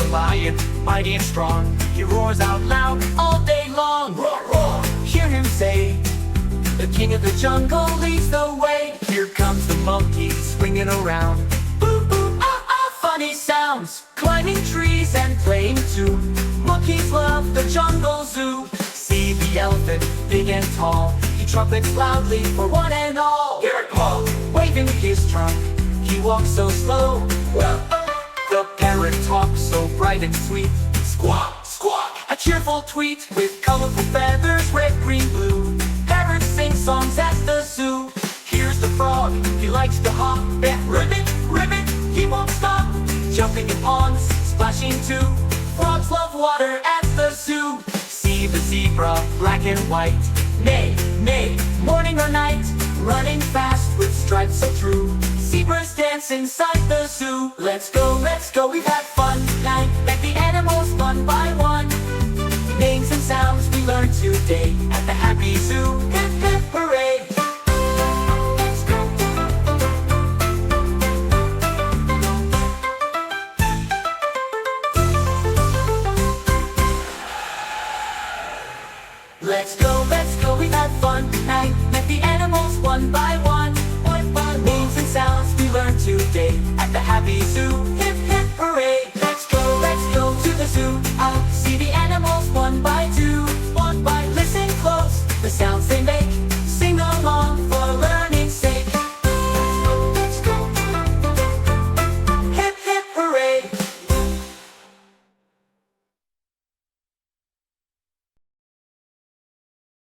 lion, mighty and strong. He roars out loud all day long. Roar, roar. Hear him say, the king of the jungle leads the way. Here comes the monkey swinging around. Boo, boo, ah, ah, funny sounds. Climbing trees and playing too. Monkeys love the jungle zoo. See the elephant, big and tall. He trumpets loudly for one and all. Hear it call, waving his trunk. He walks so slow. The parrot talks so bright and sweet. Squawk, squawk, a cheerful tweet with colorful feathers, red, green, blue. Parrots sing songs at the zoo. Here's the frog, he likes to hop. And ribbit, ribbit, he won't stop. Jumping in ponds, splashing too. Frogs love water at the zoo. See the zebra, black and white. Neigh, neigh, morning or night. Running fast with stripes so true. Zebras dance inside the zoo. Let's go, we've had fun tonight. Met the animals one by one. Names and sounds we learned today at the happy zoo. Hip, hip, hooray! Let's go. Let's go, we've had fun tonight. Met the animals one by one. Names and sounds we learned today at the happy zoo. Hip, hip, hooray! Let's go to the zoo. I'll see the animals one by two. One by, listen close, the sounds they